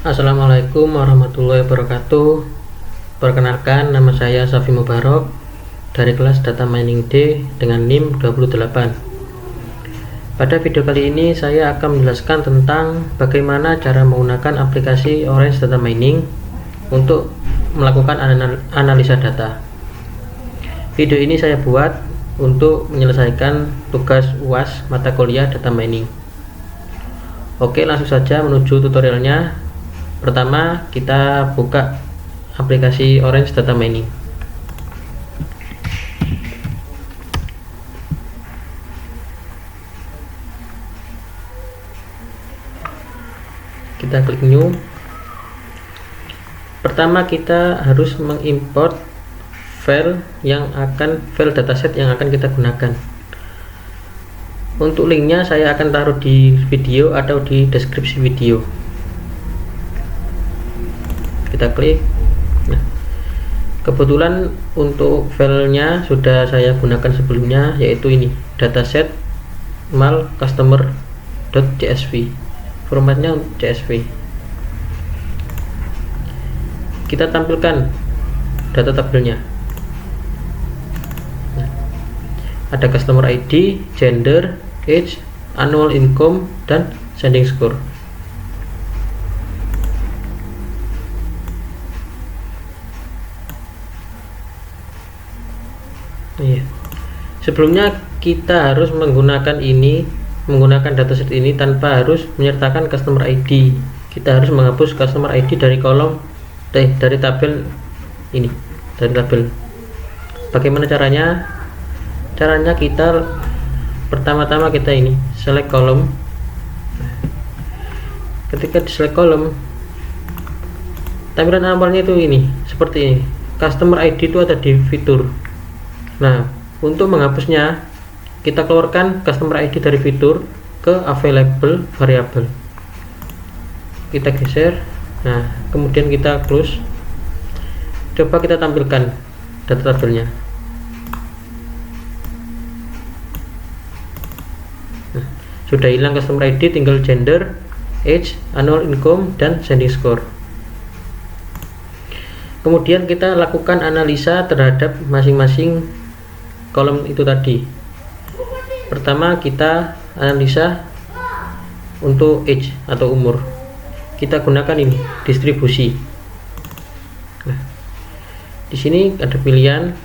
Assalamualaikum warahmatullahi wabarakatuh. Perkenalkan, nama saya Safi Mubarok dari kelas Data Mining D dengan NIM 28. Pada video kali ini saya akan menjelaskan tentang bagaimana cara menggunakan aplikasi Orange Data Mining untuk melakukan analisa data. Video ini saya buat untuk menyelesaikan tugas UAS mata kuliah Data Mining. Oke, langsung saja menuju tutorialnya. Pertama, kita buka aplikasi Orange Data Mining. Kita klik new. Pertama, kita harus mengimport file dataset yang akan kita gunakan. Untuk linknya saya akan taruh di video atau di deskripsi video. Kita klik. Nah, kebetulan untuk filenya sudah saya gunakan sebelumnya, yaitu ini, dataset mal customer.csv, formatnya CSV. Kita tampilkan data tabelnya. Nah, ada customer ID, gender, age, annual income, dan sending score. Iya. Sebelumnya kita harus menggunakan dataset ini tanpa harus menyertakan customer ID. Kita harus menghapus customer ID dari dari tabel ini, dari tabel. Bagaimana caranya? Caranya kita pertama-tama kita ini select column. Ketika di select column, tampilan awalnya itu ini, seperti ini. Customer ID itu ada di fitur. Nah, untuk menghapusnya kita keluarkan customer ID dari fitur ke available variable. Kita geser. Nah, kemudian kita close. Coba kita tampilkan data tabelnya. Nah, sudah hilang customer ID, tinggal gender, age, annual income, dan sending score. Kemudian kita lakukan analisa terhadap masing-masing kolom itu tadi. Pertama, kita analisa untuk age atau umur. Kita gunakan ini, distribusi. Nah, di sini ada pilihan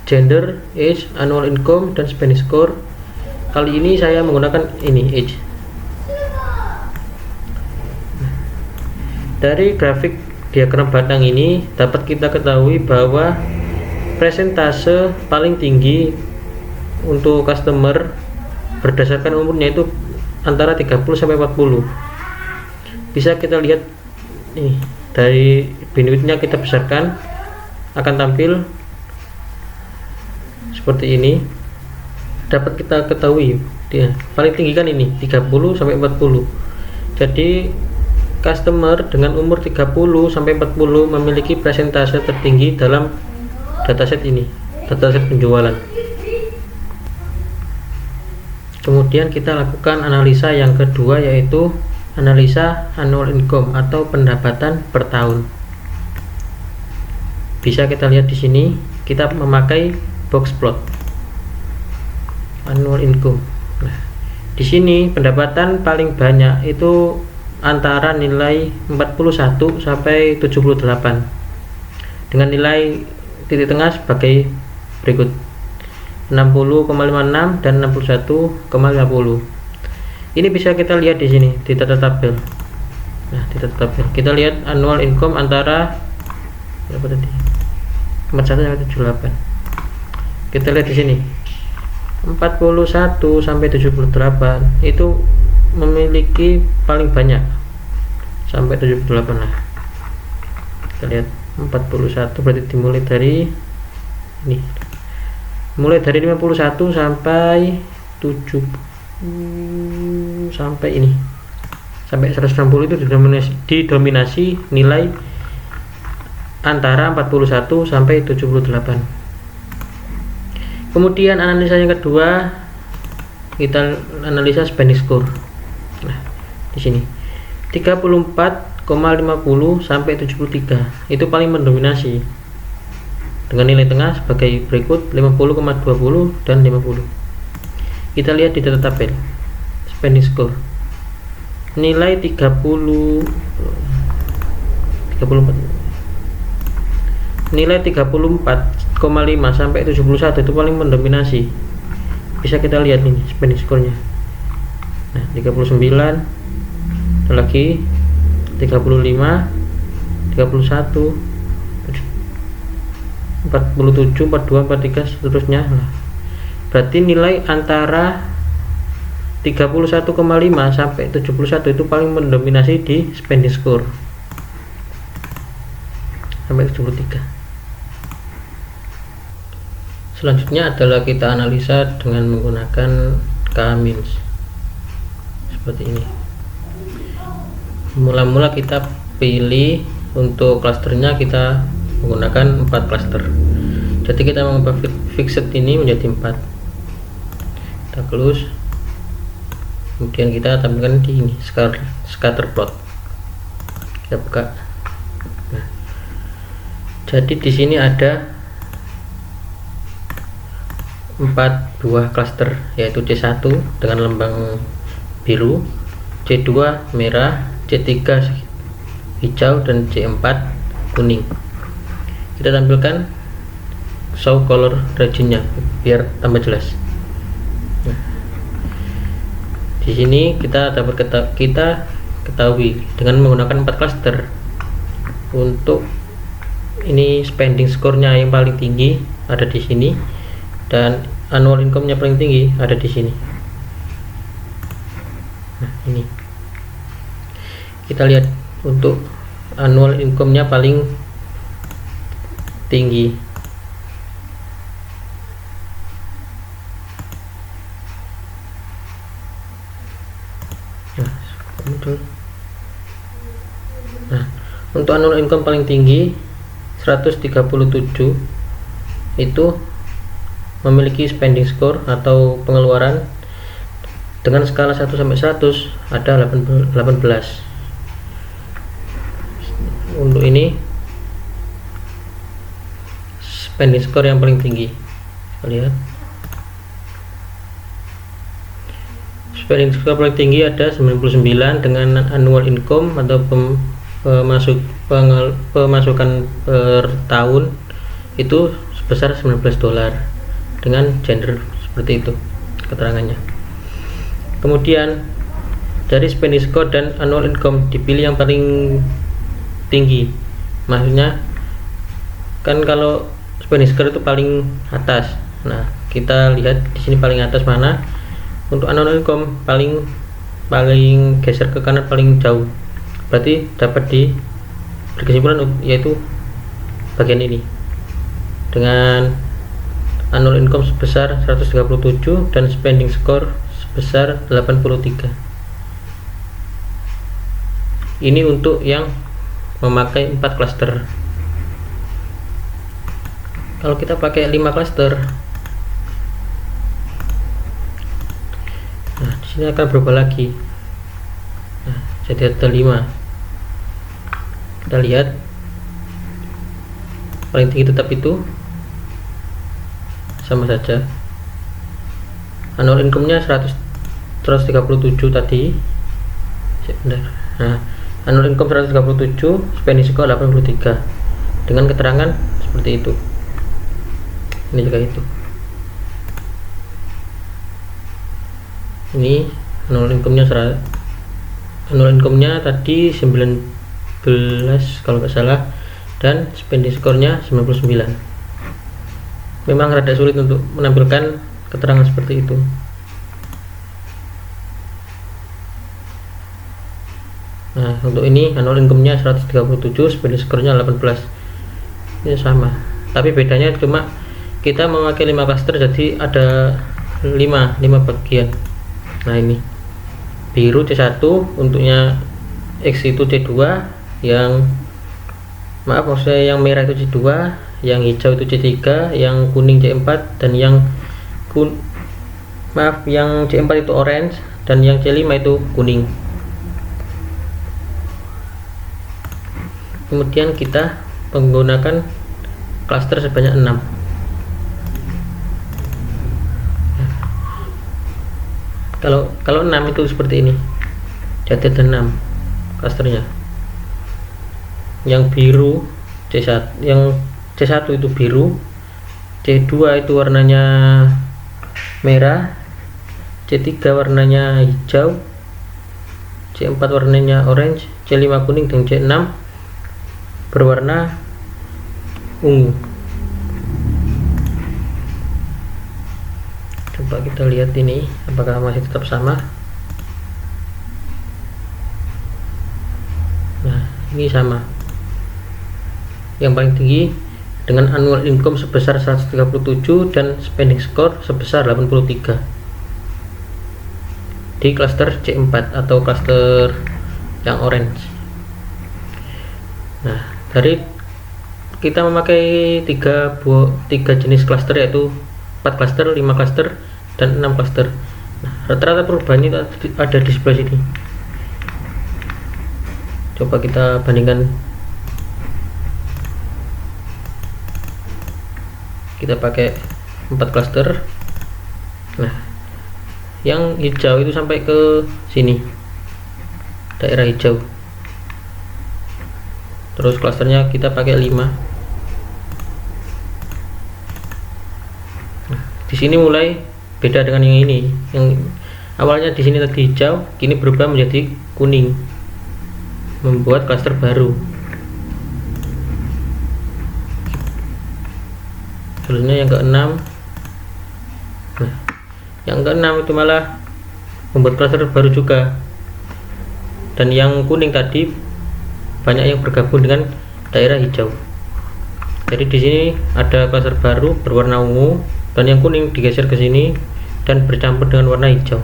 gender, age, annual income, dan spending score. Kali ini saya menggunakan ini, age. Nah, dari grafik diagram batang ini dapat kita ketahui bahwa presentase paling tinggi untuk customer berdasarkan umurnya itu antara 30 sampai 40. Bisa kita lihat nih, dari bandwidthnya kita besarkan, akan tampil seperti ini. Dapat kita ketahui dia paling tinggi kan ini 30 sampai 40. Jadi customer dengan umur 30 sampai 40 memiliki presentase tertinggi dalam dataset ini, dataset penjualan. Kemudian kita lakukan analisa yang kedua, yaitu analisa annual income atau pendapatan per tahun. Bisa kita lihat di sini, kita memakai box plot annual income. Nah, di sini pendapatan paling banyak itu antara nilai 41 sampai 78 dengan nilai titik tengah sebagai berikut, 60,56 dan 61,50. Ini bisa kita lihat di sini di data tabel. Nah, di data tabel kita lihat annual income antara berapa tadi, 41 sampai 78. Kita lihat di sini 41 sampai 78 itu memiliki paling banyak sampai 78. Nah, kita lihat 41 berarti dimulai dari ini, mulai dari 51 sampai 7 sampai ini, sampai 160 itu didominasi nilai antara 41 sampai 78. Kemudian analisa yang kedua, kita analisa spending score. Nah, di sini 34,5 sampai 73. Itu paling mendominasi dengan nilai tengah sebagai berikut 50,20 dan 50. Kita lihat di data tabel spending score. Nilai 34 nilai 34,5 sampai 71 itu paling mendominasi. Bisa kita lihat ini spending score-nya. Nah, 39, ada lagi 35, 31, 47, 42, 43 seterusnya. Nah, berarti nilai antara 31,5 sampai 71 itu paling mendominasi di spending score sampai 73. Selanjutnya adalah kita analisa dengan menggunakan K-, seperti ini. Mula-mula kita pilih untuk klasternya, kita menggunakan 4 klaster. Jadi kita mengubah fixed ini menjadi 4. Kita close, kemudian kita tampilkan di ini scatter plot. Kita buka. Nah, jadi di sini ada 4 buah klaster, yaitu C1 dengan lambang biru, C2 merah, C3 hijau, dan C4 kuning. Kita tampilkan show color region-nya biar tambah jelas. Nah, di sini kita ketahui dengan menggunakan 4 cluster. Untuk ini spending score-nya yang paling tinggi ada di sini, dan annual income-nya paling tinggi ada di sini. Nah, ini kita lihat untuk annual income-nya paling tinggi. Nah, untuk annual income paling tinggi 137 itu memiliki spending score atau pengeluaran dengan skala 1 sampai 100 ada 18. Untuk ini spending score yang paling tinggi. Kita lihat spending score paling tinggi ada 99 dengan annual income atau pemasukan per tahun itu sebesar $19 dengan gender seperti itu keterangannya. Kemudian dari spending score dan annual income dipilih yang paling tinggi. Maksudnya kan kalau spending score itu paling atas. Nah, kita lihat di sini paling atas mana. Untuk annual income paling geser ke kanan paling jauh. Berarti dapat berkesimpulan yaitu bagian ini. Dengan annual income sebesar 137 dan spending score sebesar 83. Ini untuk yang memakai 4 cluster. Kalau kita pakai 5 cluster, nah di sini akan berubah lagi. Nah, jadi ada 5. Kita lihat paling tinggi tetap itu sama saja. Annual income-nya 137 tadi. Sebentar. Nah, annual income 137, spending score 83 dengan keterangan seperti itu. Ini juga itu. Ini annual income-nya tadi 19 kalau nggak salah, dan spending score-nya 99. Memang rada sulit untuk menampilkan keterangan seperti itu. Nah, untuk ini annual income-nya 137, spending score-nya 18. Ini sama, tapi bedanya cuma kita memakai 5 cluster, jadi ada 5 bagian. Nah, ini biru C1, untuknya X itu C2, yang maksudnya yang merah itu C2, yang hijau itu C3, yang kuning C4, dan yang C4 itu orange, dan yang C5 itu kuning. kemudian kita menggunakan klaster sebanyak 6. Kalau 6 itu seperti ini, jadi ada 6 klasternya. Yang biru C1, yang C1 itu biru, C2 itu warnanya merah, C3 warnanya hijau, C4 warnanya orange, C5 kuning, dan C6 berwarna ungu. Coba kita lihat ini apakah masih tetap sama. Nah, ini sama. Yang paling tinggi dengan annual income sebesar 137 dan spending score sebesar 83 di klaster C4 atau klaster yang orange. Nah, dari kita memakai tiga jenis klaster, yaitu 4 klaster, 5 klaster, dan 6 klaster. Nah, rata-rata perubahannya ada di sebelah sini. Coba kita bandingkan. Kita pakai 4 klaster. Nah, yang hijau itu sampai ke sini, daerah hijau. Terus klasternya kita pakai 5. Nah, di sini mulai beda dengan yang ini. Yang awalnya di sini tadi hijau, kini berubah menjadi kuning, membuat klaster baru. Selanjutnya yang ke-6. Nah, yang ke-6 itu malah membuat klaster baru juga. Dan yang kuning tadi banyak yang bergabung dengan daerah hijau. Jadi di sini ada klaster baru berwarna ungu, dan yang kuning digeser ke sini dan bercampur dengan warna hijau.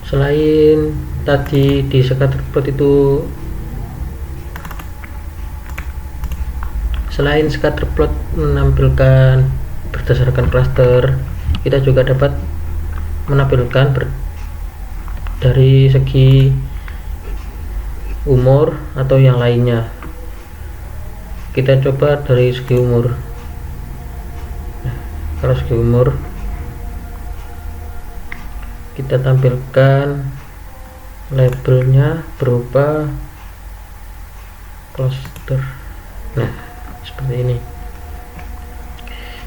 Selain tadi di scatterplot itu, selain scatterplot menampilkan berdasarkan klaster, kita juga dapat menampilkan dari segi umur atau yang lainnya. Kita coba dari segi umur. Nah, kalau segi umur kita tampilkan labelnya berupa cluster. Nah, seperti ini.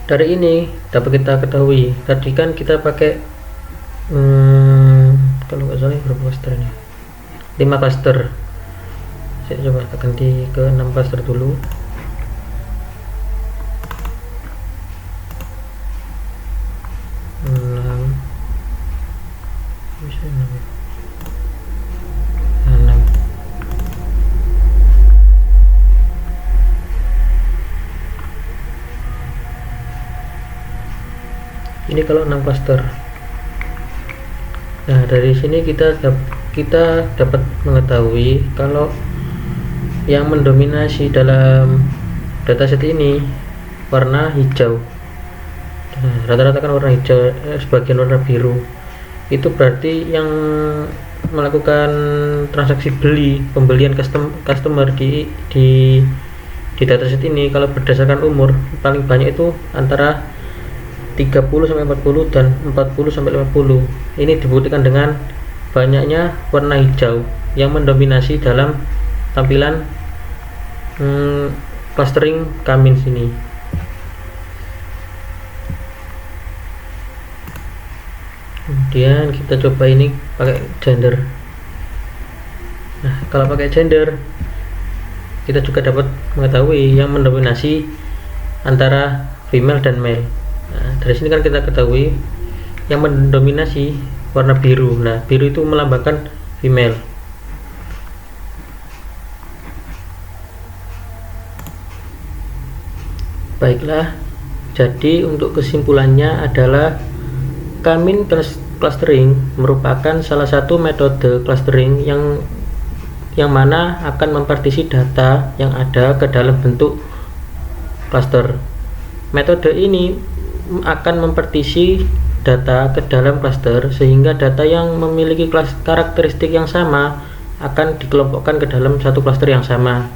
Dari ini dapat kita ketahui, tadi kan kita pakai kalau nggak salah berapa cluster ini, 5 cluster. Saya coba ganti ke 6 cluster dulu. Bisa 6. Ini kalau 6 cluster. Nah, dari sini kita dapat mengetahui kalau yang mendominasi dalam dataset ini warna hijau. Nah, rata-rata kan warna hijau, sebagian warna biru. Itu berarti yang melakukan transaksi pembelian customer di dataset ini, kalau berdasarkan umur, paling banyak itu antara 30 sampai 40 dan 40 sampai 50. Ini dibuktikan dengan banyaknya warna hijau yang mendominasi dalam tampilan clustering kami sini. Kemudian kita coba ini pakai gender. Nah, kalau pakai gender kita juga dapat mengetahui yang mendominasi antara female dan male. Nah, dari sini kan kita ketahui yang mendominasi warna biru. Nah, biru itu melambangkan female. Baiklah, jadi untuk kesimpulannya adalah Kamin clustering merupakan salah satu metode clustering yang mana akan mempartisi data yang ada ke dalam bentuk cluster. Metode ini akan mempartisi data ke dalam klaster, sehingga data yang memiliki karakteristik yang sama akan dikelompokkan ke dalam satu klaster yang sama,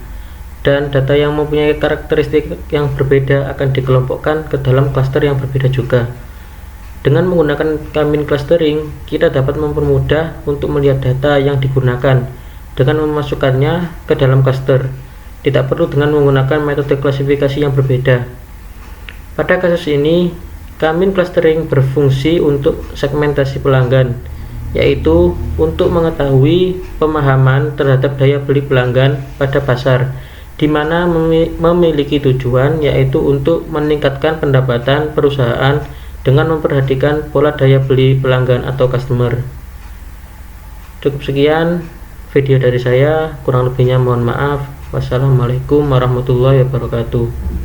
dan data yang mempunyai karakteristik yang berbeda akan dikelompokkan ke dalam klaster yang berbeda juga. Dengan menggunakan k-mean clustering, kita dapat mempermudah untuk melihat data yang digunakan dengan memasukkannya ke dalam klaster. Tidak perlu dengan menggunakan metode klasifikasi yang berbeda. Pada kasus ini, k-mean clustering berfungsi untuk segmentasi pelanggan, yaitu untuk mengetahui pemahaman terhadap daya beli pelanggan pada pasar, di mana memiliki tujuan yaitu untuk meningkatkan pendapatan perusahaan dengan memperhatikan pola daya beli pelanggan atau customer. Cukup sekian video dari saya, kurang lebihnya mohon maaf. Wassalamualaikum warahmatullahi wabarakatuh.